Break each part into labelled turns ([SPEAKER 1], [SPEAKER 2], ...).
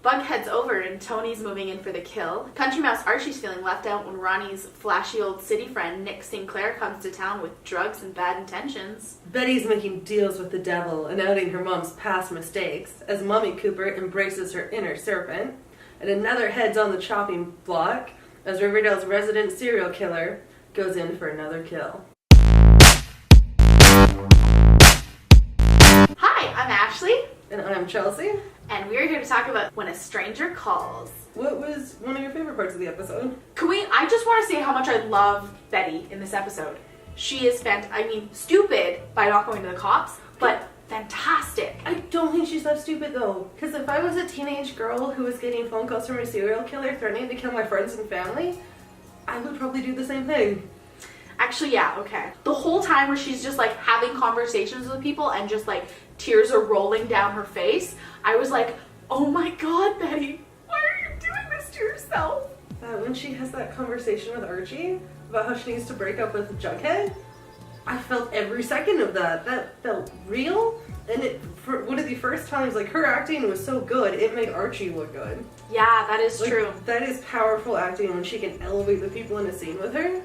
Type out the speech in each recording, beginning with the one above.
[SPEAKER 1] Bugheads over and Toni's moving in for the kill. Country Mouse Archie's feeling left out when Ronnie's flashy old city friend Nick Sinclair comes to town with drugs and bad intentions.
[SPEAKER 2] Betty's making deals with the devil and outing her mom's past mistakes as Mommy Cooper embraces her inner serpent. And another heads on the chopping block as Riverdale's resident serial killer goes in for another kill.
[SPEAKER 1] Hi, I'm Ashley.
[SPEAKER 2] And I'm Chelsea.
[SPEAKER 1] And we're here to talk about When a Stranger Calls.
[SPEAKER 2] What was one of your favorite parts of the episode?
[SPEAKER 1] I just want to say how much I love Betty in this episode. She is stupid by not going to the cops, but fantastic.
[SPEAKER 2] I don't think she's that stupid though. Because if I was a teenage girl who was getting phone calls from a serial killer threatening to kill my friends and family, I would probably do the same thing.
[SPEAKER 1] Actually, yeah, okay. The whole time where she's just like having conversations with people and just like tears are rolling down her face, I was like, oh my god, Betty, why are you doing this to yourself?
[SPEAKER 2] When she has that conversation with Archie about how she needs to break up with Jughead, I felt every second of that. That felt real, and for one of the first times, like, her acting was so good, it made Archie look good.
[SPEAKER 1] Yeah, that is true.
[SPEAKER 2] That is powerful acting when she can elevate the people in a scene with her.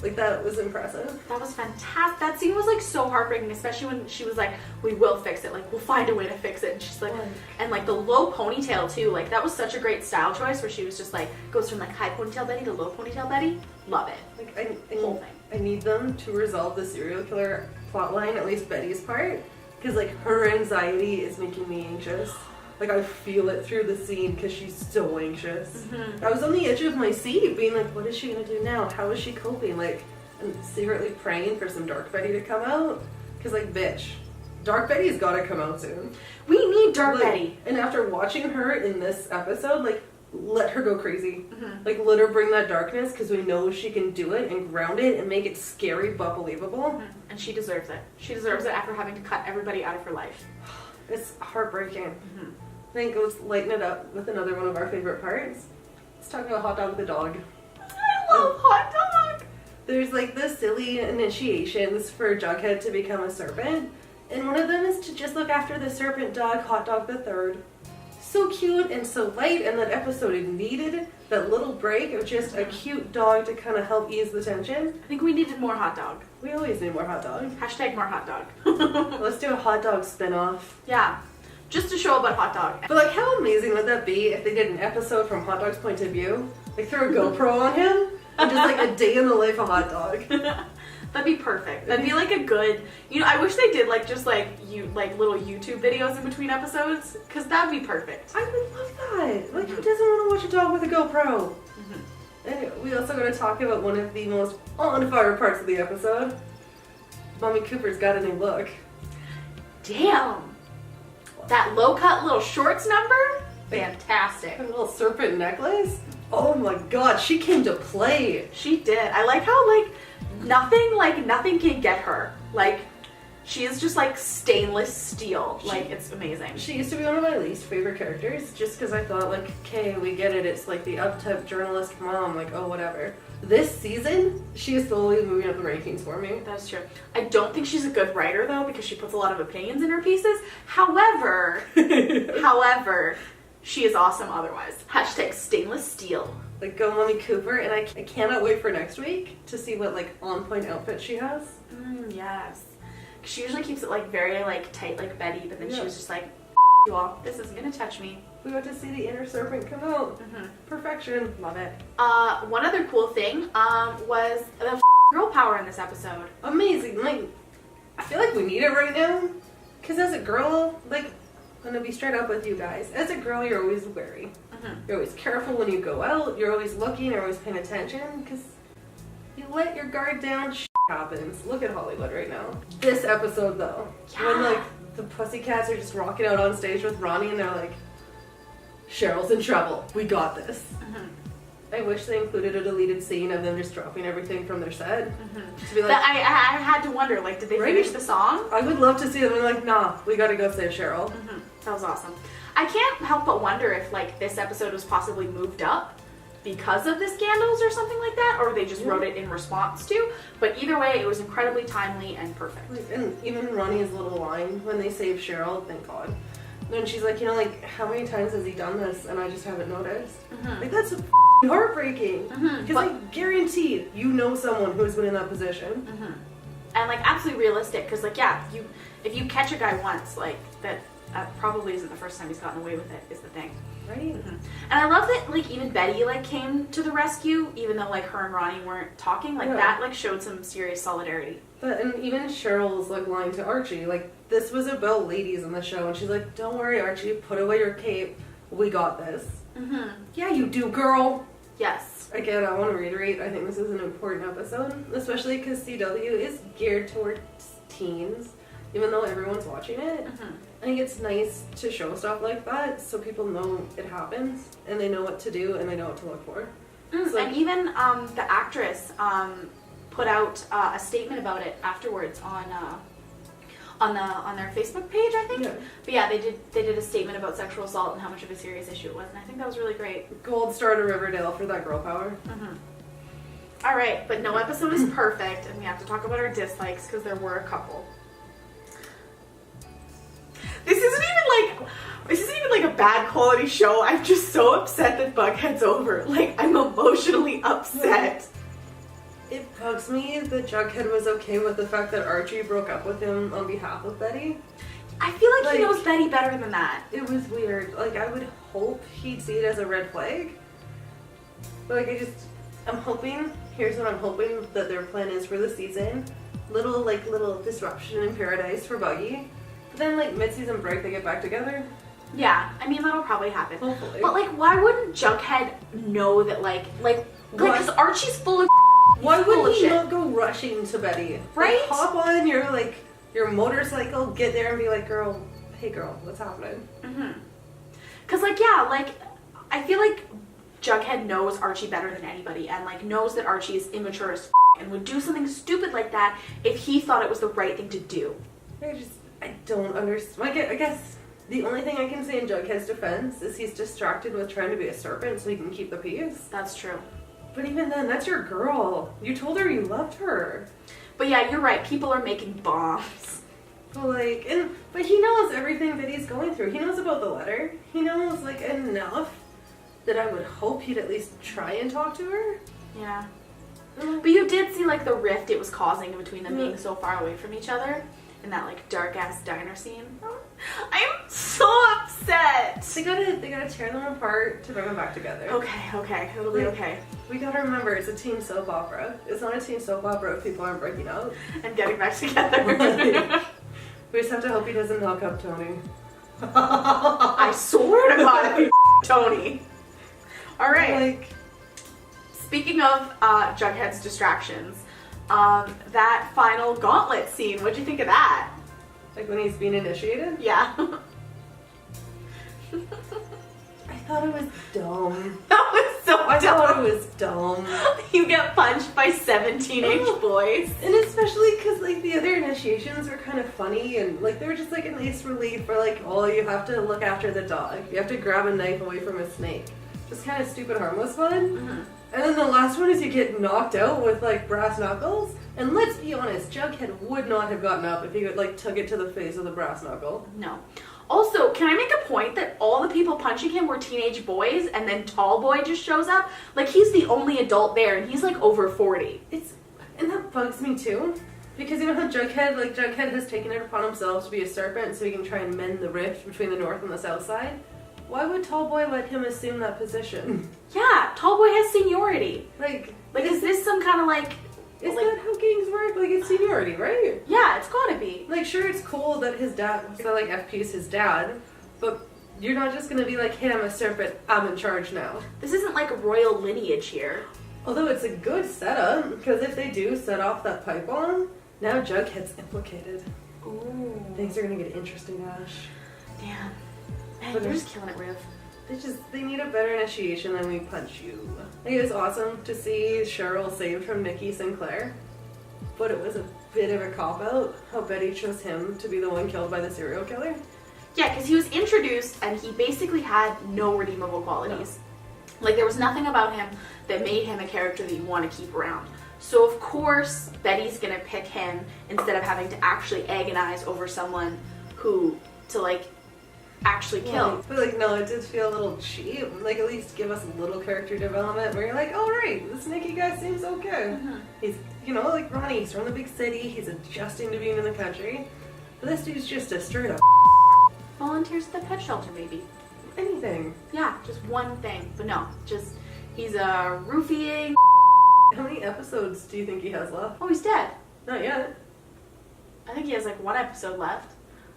[SPEAKER 2] Like, that was impressive.
[SPEAKER 1] That was fantastic. That scene was, like, so heartbreaking, especially when she was like, we will fix it. Like, we'll find a way to fix it. And she's like, and, like, the low ponytail, too. Like, that was such a great style choice where she was just, like, goes from, like, high ponytail Betty to low ponytail Betty. Love it.
[SPEAKER 2] Like,
[SPEAKER 1] whole thing.
[SPEAKER 2] I need them to resolve the serial killer plotline, at least Betty's part. Because, like, her anxiety is making me anxious. Like, I feel it through the scene because she's so anxious. Mm-hmm. I was on the edge of my seat being like, what is she going to do now? How is she coping? Like, I'm secretly praying for some Dark Betty to come out. Because, like, bitch, Dark Betty's got to come out soon.
[SPEAKER 1] We need Dark Betty.
[SPEAKER 2] And after watching her in this episode, like, let her go crazy. Mm-hmm. Like, let her bring that darkness because we know she can do it and ground it and make it scary but believable. Mm-hmm.
[SPEAKER 1] And she deserves it. She deserves it after having to cut everybody out of her life.
[SPEAKER 2] It's heartbreaking. Mm-hmm. I think let's lighten it up with another one of our favorite parts. Let's talk about Hot Dog the dog.
[SPEAKER 1] I love Hot Dog!
[SPEAKER 2] There's like the silly initiations for Jughead to become a serpent, and one of them is to just look after the serpent dog, Hot Dog the Third. So cute and so light, and that episode needed that little break of just a cute dog to kind of help ease the tension.
[SPEAKER 1] I think we needed more Hot Dog.
[SPEAKER 2] We always need more Hot Dog.
[SPEAKER 1] Hashtag more Hot Dog.
[SPEAKER 2] Let's do a Hot Dog spin-off.
[SPEAKER 1] Yeah. Just to show about Hot Dog.
[SPEAKER 2] But like, how amazing would that be if they did an episode from Hot Dog's point of view? Like, throw a GoPro on him and just like a day in the life of Hot Dog.
[SPEAKER 1] That'd be perfect. That'd be like a good, I wish they did like just like little YouTube videos in between episodes, because that'd be perfect.
[SPEAKER 2] I would love that. Like, who doesn't want to watch a dog with a GoPro? Mm-hmm. And we also got to talk about one of the most on fire parts of the episode. Mommy Cooper's got a new look.
[SPEAKER 1] Damn. That low-cut little shorts number? Fantastic.
[SPEAKER 2] A little serpent necklace? Oh my god, she came to play.
[SPEAKER 1] She did. I like how, nothing can get her. Like, she is just, stainless steel. It's amazing.
[SPEAKER 2] She used to be one of my least favorite characters, just because I thought, okay, we get it. It's, the uptight journalist mom, oh, whatever. This season, she is slowly moving up the rankings for me.
[SPEAKER 1] That's true. I don't think she's a good writer, though, because she puts a lot of opinions in her pieces. However, she is awesome otherwise. Hashtag stainless steel.
[SPEAKER 2] Go Mommy Cooper, and I cannot wait for next week to see what, on-point outfit she has.
[SPEAKER 1] Yes. She usually keeps it, very, tight like Betty, but then she was just you all, this isn't gonna touch me.
[SPEAKER 2] We got to see the inner serpent come out. Mm-hmm. Perfection.
[SPEAKER 1] Love it. One other cool thing was the girl power in this episode.
[SPEAKER 2] Amazing. I feel like we need it right now. Because as a girl, I'm gonna be straight up with you guys. As a girl, you're always wary. Mm-hmm. You're always careful when you go out. You're always looking. You're always paying attention. Because you let your guard down, happens. Look at Hollywood right now. This episode, though, when, the Pussycats are just rocking out on stage with Ronnie and they're like, Cheryl's in trouble. We got this. Mm-hmm. I wish they included a deleted scene of them just dropping everything from their set. Mm-hmm. To be
[SPEAKER 1] I had to wonder, did they finish the song?
[SPEAKER 2] I would love to see them nah, we gotta go save Cheryl.
[SPEAKER 1] Mm-hmm. That was awesome. I can't help but wonder if, this episode was possibly moved up because of the scandals or something like that, or they just wrote it in response to. But either way, it was incredibly timely and perfect.
[SPEAKER 2] And even Ronnie's little line when they save Cheryl, thank God. And she's like, you know, like, how many times has he done this and I just haven't noticed?
[SPEAKER 1] Mm-hmm.
[SPEAKER 2] Like, that's heartbreaking. Because, like, guaranteed, you know someone who's been in that position.
[SPEAKER 1] And, like, absolutely realistic. Because, like, yeah, if you catch a guy once, like, that probably isn't the first time he's gotten away with it, is the thing.
[SPEAKER 2] Right.
[SPEAKER 1] And I love that, like, even Betty, like, came to the rescue, even though, like, her and Ronnie weren't talking. Like, that, like, showed some serious solidarity.
[SPEAKER 2] But, and even Cheryl's, like, line to Archie, like, this was about ladies in the show, and she's like, don't worry, Archie, put away your cape. We got this. Yeah, you do, girl.
[SPEAKER 1] Yes.
[SPEAKER 2] Again, I want to reiterate, I think this is an important episode, especially because CW is geared towards teens, even though everyone's watching it. I think it's nice to show stuff like that so people know it happens and they know what to do and they know what to look for. So,
[SPEAKER 1] and even the actress put out a statement about it afterwards on their Facebook page, I think.
[SPEAKER 2] Yeah.
[SPEAKER 1] But yeah, they did a statement about sexual assault and how much of a serious issue it was, and I think that was really great.
[SPEAKER 2] Gold star to Riverdale for that girl power.
[SPEAKER 1] All right, but no episode is perfect, and we have to talk about our dislikes because there were a couple. This isn't even like a bad quality show. I'm just so upset that Bughead's over. Like, I'm emotionally upset.
[SPEAKER 2] It bugs me that Jughead was okay with the fact that Archie broke up with him on behalf of Betty.
[SPEAKER 1] I feel like he knows Betty better than that.
[SPEAKER 2] It was weird. Like, I would hope he'd see it as a red flag. But, like, I'm hoping, here's what I'm hoping that their plan is for the season. Little disruption in paradise for Buggy. But then, like, mid-season break, they get back together.
[SPEAKER 1] Yeah, I mean, that'll probably happen.
[SPEAKER 2] Hopefully.
[SPEAKER 1] But, like, why wouldn't Jughead know that, like, because Archie's full of
[SPEAKER 2] Why would he not go rushing to Betty?
[SPEAKER 1] Right?
[SPEAKER 2] Like, hop on your motorcycle, get there and be like, hey girl, what's happening?
[SPEAKER 1] Because, like, yeah, like, I feel like Jughead knows Archie better than anybody and, like, knows that Archie is immature as and would do something stupid like that if he thought it was the right thing to do.
[SPEAKER 2] I don't understand. I guess the only thing I can say in Jughead's defense is he's distracted with trying to be a serpent so he can keep the peace.
[SPEAKER 1] That's true.
[SPEAKER 2] But even then, that's your girl. You told her you loved her.
[SPEAKER 1] But yeah, you're right. People are making bombs.
[SPEAKER 2] But he knows everything that he's going through. He knows about the letter. He knows, like, enough that I would hope he'd at least try and talk to her.
[SPEAKER 1] Yeah. But you did see, like, the rift it was causing between them being so far away from each other in that, like, dark-ass diner scene. I'm so upset!
[SPEAKER 2] They gotta tear them apart to bring them back together.
[SPEAKER 1] Okay. It'll be okay.
[SPEAKER 2] We gotta remember, it's a teen soap opera. It's not a teen soap opera if people aren't breaking up.
[SPEAKER 1] And getting back together.
[SPEAKER 2] We just have to hope he doesn't knock up Toni.
[SPEAKER 1] I swear to God, if Toni. Alright. Speaking of Jughead's distractions, that final gauntlet scene, what'd you think of that?
[SPEAKER 2] Like when he's being initiated?
[SPEAKER 1] Yeah.
[SPEAKER 2] I thought it was dumb.
[SPEAKER 1] That was so dumb.
[SPEAKER 2] I thought it was dumb.
[SPEAKER 1] You get punched by 7 teenage boys.
[SPEAKER 2] And especially because, like, the other initiations were kind of funny and, like, they were just, like, a nice relief for, like, oh, you have to look after the dog. You have to grab a knife away from a snake. Just kind of stupid, harmless fun. And then the last one is you get knocked out with, like, brass knuckles. And let's be honest, Jughead would not have gotten up if he, like, took it to the face with a brass knuckle.
[SPEAKER 1] No. Also, can I make a point that all the people punching him were teenage boys and then Tall Boy just shows up? Like, he's the only adult there and he's, like, over 40.
[SPEAKER 2] And that bugs me, too. Because you know how Jughead has taken it upon himself to be a serpent so he can try and mend the rift between the north and the south side? Why would Tall Boy let him assume that position?
[SPEAKER 1] Yeah, Tall Boy has seniority.
[SPEAKER 2] Like
[SPEAKER 1] is this some kind of, like...
[SPEAKER 2] Is that how gangs work? Like, it's seniority, right?
[SPEAKER 1] Yeah, it's gotta be.
[SPEAKER 2] Like, sure, it's cool that his dad, so, like, FP's his dad, but you're not just gonna be like, hey, I'm a serpent, I'm in charge now.
[SPEAKER 1] This isn't like a royal lineage here.
[SPEAKER 2] Although it's a good setup, because if they do set off that pipe bomb, now Jughead's implicated.
[SPEAKER 1] Ooh.
[SPEAKER 2] Things are gonna get interesting, Ash.
[SPEAKER 1] Damn. Man,
[SPEAKER 2] But
[SPEAKER 1] you're just killing it, Riv.
[SPEAKER 2] They need a better initiation than we punch you. Like, it was awesome to see Cheryl saved from Nikki Sinclair, but it was a bit of a cop-out how Betty chose him to be the one killed by the serial killer.
[SPEAKER 1] Yeah, because he was introduced and he basically had no redeemable qualities. No. Like, there was nothing about him that made him a character that you want to keep around. So, of course, Betty's gonna pick him instead of having to actually agonize over someone who, to, like, actually killed.
[SPEAKER 2] But like, no, it did feel a little cheap. Like, at least give us a little character development where you're like, oh right, this Nicky guy seems okay. He's, you know, like Ronnie, he's from the big city, he's adjusting to being in the country. But this dude's just a straight up
[SPEAKER 1] Volunteers at the pet shelter, maybe.
[SPEAKER 2] anything.
[SPEAKER 1] Yeah, just one thing. But no, just, he's a roofing.
[SPEAKER 2] How many episodes do you think he has left?
[SPEAKER 1] Oh, he's dead.
[SPEAKER 2] Not yet.
[SPEAKER 1] I think he has like one episode left.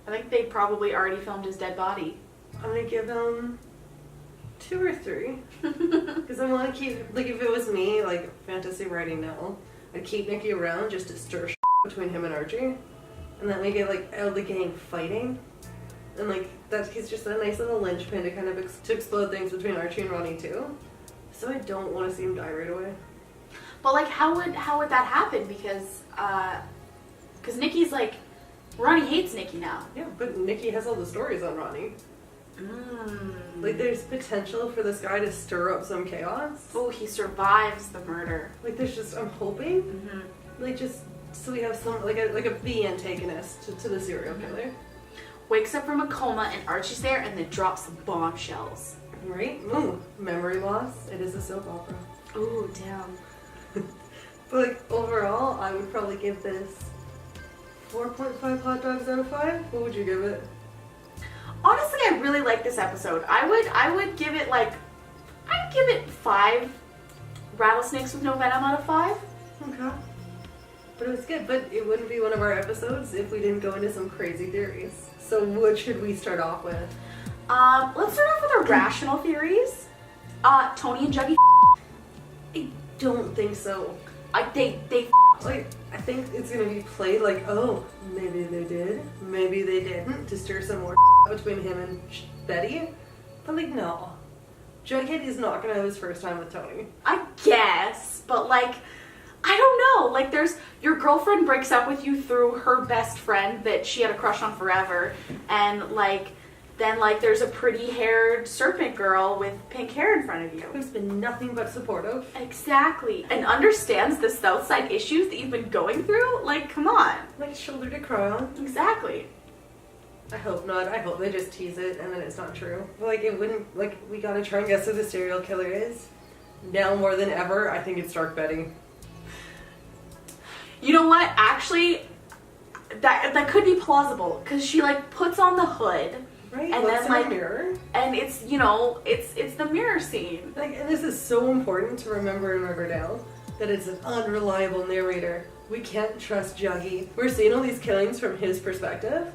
[SPEAKER 1] I think they probably already filmed his dead body.
[SPEAKER 2] I'm gonna give him 2 or 3. Because I want to keep, like, if it was me, like, fantasy writing now, I'd keep Nicky around just to stir between him and Archie. And then we get, like, out of the gang fighting. And, like, that he's just a nice little linchpin to kind of to explode things between Archie and Ronnie, too. So I don't want to see him die right away.
[SPEAKER 1] But, like, how would that happen? Because Nicky's, like, Ronnie hates Nicky now.
[SPEAKER 2] Yeah, but Nicky has all the stories on Ronnie. Like, there's potential for this guy to stir up some chaos.
[SPEAKER 1] Oh, he survives the murder.
[SPEAKER 2] Like, there's just, I'm hoping, like, just so we have some, like a B antagonist to the serial killer.
[SPEAKER 1] Wakes up from a coma and Archie's there and then drops some bombshells.
[SPEAKER 2] Right? Ooh, memory loss. It is a soap opera.
[SPEAKER 1] Ooh, damn.
[SPEAKER 2] But, like, overall, I would probably give this 4.5 hot dogs out of 5. What would you give it?
[SPEAKER 1] Honestly, I really like this episode. I would give it like, I'd give it 5 rattlesnakes with no venom out of 5.
[SPEAKER 2] Okay. But it was good, but it wouldn't be one of our episodes if we didn't go into some crazy theories. So what should we start off with?
[SPEAKER 1] Let's start off with our rational theories. Toni and Juggy.
[SPEAKER 2] I don't think so.
[SPEAKER 1] They
[SPEAKER 2] Like, I think it's gonna be played like, oh, maybe they did, maybe they didn't, to stir some more between him and Betty. But like, no. Jughead is not gonna have his first time with Toni.
[SPEAKER 1] I guess, but like, I don't know. Like, your girlfriend breaks up with you through her best friend that she had a crush on forever, and like, then like there's a pretty-haired serpent girl with pink hair in front of you.
[SPEAKER 2] Who's been nothing but supportive.
[SPEAKER 1] Exactly. And understands the South Side issues that you've been going through. Like, come on.
[SPEAKER 2] Like, shoulder to cry on.
[SPEAKER 1] Exactly.
[SPEAKER 2] I hope not. I hope they just tease it and then it's not true. But like, it wouldn't, like, we gotta try and guess who the serial killer is. Now more than ever, I think it's Dark Betty.
[SPEAKER 1] You know what? Actually, that could be plausible, because she like puts on the hood.
[SPEAKER 2] Right?
[SPEAKER 1] And
[SPEAKER 2] Looks
[SPEAKER 1] then like
[SPEAKER 2] in the mirror.
[SPEAKER 1] And it's, you know, it's the mirror scene.
[SPEAKER 2] Like, and this is so important to remember in Riverdale, that it's an unreliable narrator. We can't trust Juggy. We're seeing all these killings from his perspective.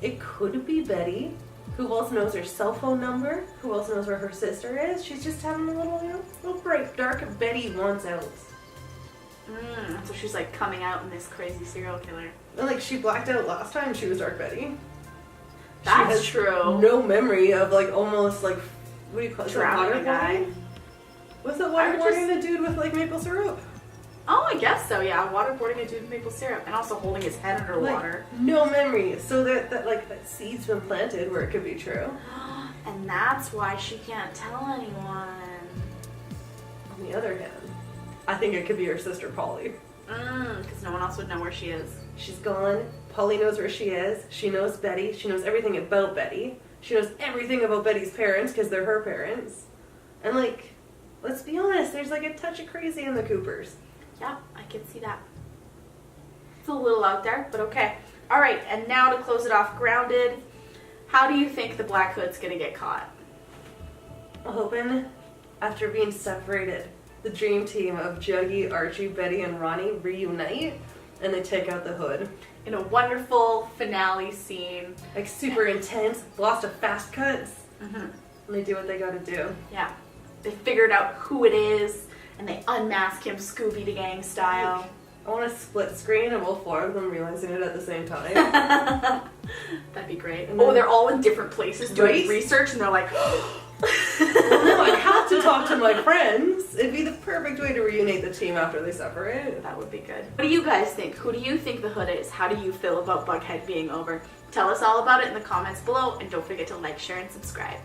[SPEAKER 2] It could be Betty. Who else knows her cell phone number? Who else knows where her sister is? She's just having a little, you know, little break. Dark Betty wants out.
[SPEAKER 1] So she's like coming out in this crazy serial killer.
[SPEAKER 2] And like, she blacked out last time she was Dark Betty.
[SPEAKER 1] That's true.
[SPEAKER 2] No memory of like almost like, what do you call it?
[SPEAKER 1] Drowning a guy.
[SPEAKER 2] What's that waterboarding the dude with like maple syrup?
[SPEAKER 1] Oh, I guess so, yeah. Waterboarding a dude with maple syrup and also holding his head underwater.
[SPEAKER 2] Like, no memory. So that seed's been planted where it could be true.
[SPEAKER 1] And that's why she can't tell anyone.
[SPEAKER 2] On the other hand, I think it could be her sister Polly.
[SPEAKER 1] Because no one else would know where she is.
[SPEAKER 2] She's gone. Polly knows where she is. She knows Betty. She knows everything about Betty. She knows everything about Betty's parents because they're her parents. And like, let's be honest, there's like a touch of crazy in the Coopers.
[SPEAKER 1] Yeah, I can see that. It's a little out there, but okay. All right, and now to close it off, grounded. How do you think the Black Hood's gonna get caught?
[SPEAKER 2] I'm hoping after being separated, the dream team of Juggy, Archie, Betty, and Ronnie reunite and they take out the Hood.
[SPEAKER 1] In a wonderful finale scene.
[SPEAKER 2] Like super intense, lots of fast cuts. And they do what they gotta do.
[SPEAKER 1] Yeah. They figured out who it is and they unmask him Scooby the Gang style.
[SPEAKER 2] I want a split screen of all 4 of them realizing it at the same time.
[SPEAKER 1] That'd be great.
[SPEAKER 2] And then,
[SPEAKER 1] they're all in different places doing research and they're like,
[SPEAKER 2] well, no, I have to talk to my friends. It'd be the perfect way to reunite the team after they separate.
[SPEAKER 1] That would be good. What do you guys think? Who do you think the Hood is? How do you feel about Bughead being over? Tell us all about it in the comments below and don't forget to like, share, and subscribe.